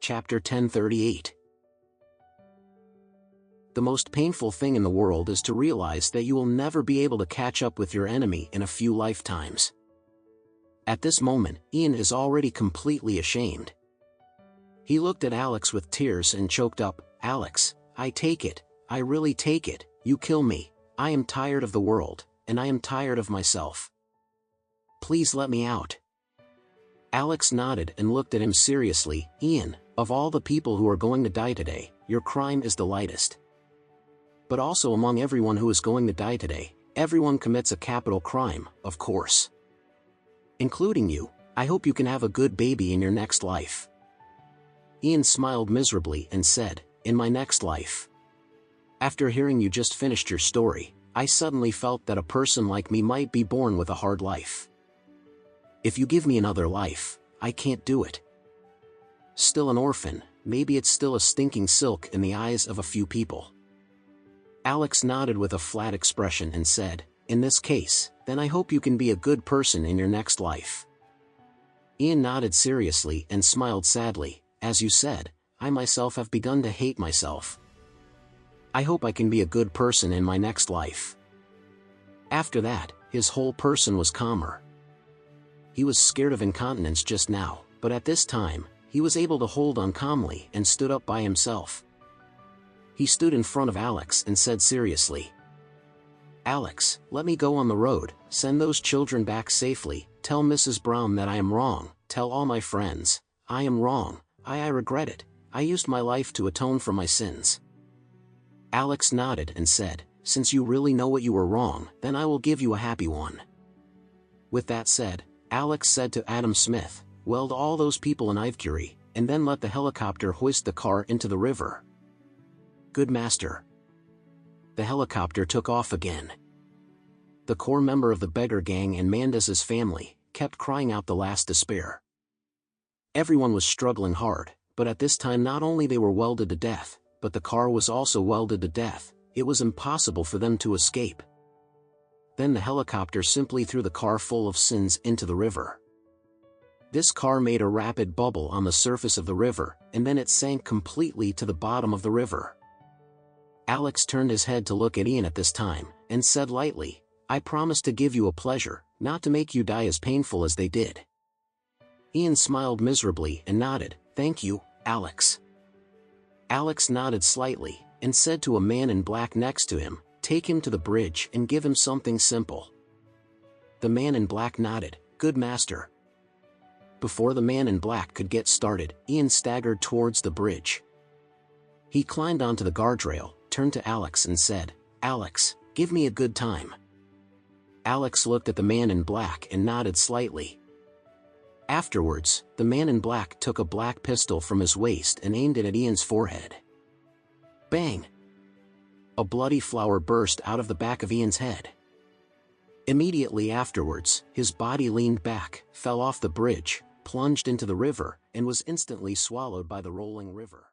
Chapter 1038. The most painful thing in the world is to realize that you will never be able to catch up with your enemy in a few lifetimes. At this moment, Ian is already completely ashamed. He looked at Alex with tears and choked up, "Alex, I take it, I really take it, you kill me, I am tired of the world, and I am tired of myself. Please let me out." Alex nodded and looked at him seriously. "Ian, of all the people who are going to die today, your crime is the lightest. But also among everyone who is going to die today, everyone commits a capital crime, of course. Including you. I hope you can have a good baby in your next life." Ian smiled miserably and said, "In my next life? After hearing you just finished your story, I suddenly felt that a person like me might be born with a hard life. If you give me another life, I can't do it. Still an orphan, maybe it's still a stinking silk in the eyes of a few people." Alex nodded with a flat expression and said, "In this case, then I hope you can be a good person in your next life." Ian nodded seriously and smiled sadly. "As you said, I myself have begun to hate myself. I hope I can be a good person in my next life." After that, his whole person was calmer. He was scared of incontinence just now, but at this time, he was able to hold on calmly and stood up by himself. He stood in front of Alex and said seriously, "Alex, let me go on the road, send those children back safely, tell Mrs. Brown that I am wrong, tell all my friends, I am wrong, I regret it, I used my life to atone for my sins." Alex nodded and said, "Since you really know what you were wrong, then I will give you a happy one." With that said, Alex said to Adam Smith, "Weld all those people in Ivecurie, and then let the helicopter hoist the car into the river." "Good master." The helicopter took off again. The core member of the beggar gang and Mandas's family kept crying out the last despair. Everyone was struggling hard, but at this time not only they were welded to death, but the car was also welded to death. It was impossible for them to escape. Then the helicopter simply threw the car full of sins into the river. This car made a rapid bubble on the surface of the river, and then it sank completely to the bottom of the river. Alex turned his head to look at Ian at this time, and said lightly, "I promise to give you a pleasure, not to make you die as painful as they did." Ian smiled miserably and nodded, "Thank you, Alex." Alex nodded slightly, and said to a man in black next to him, "Take him to the bridge and give him something simple." The man in black nodded, "Good master." Before the man in black could get started, Ian staggered towards the bridge. He climbed onto the guardrail, turned to Alex and said, "Alex, give me a good time." Alex looked at the man in black and nodded slightly. Afterwards, the man in black took a black pistol from his waist and aimed it at Ian's forehead. Bang! A bloody flower burst out of the back of Ian's head. Immediately afterwards, his body leaned back, fell off the bridge, plunged into the river, and was instantly swallowed by the rolling river.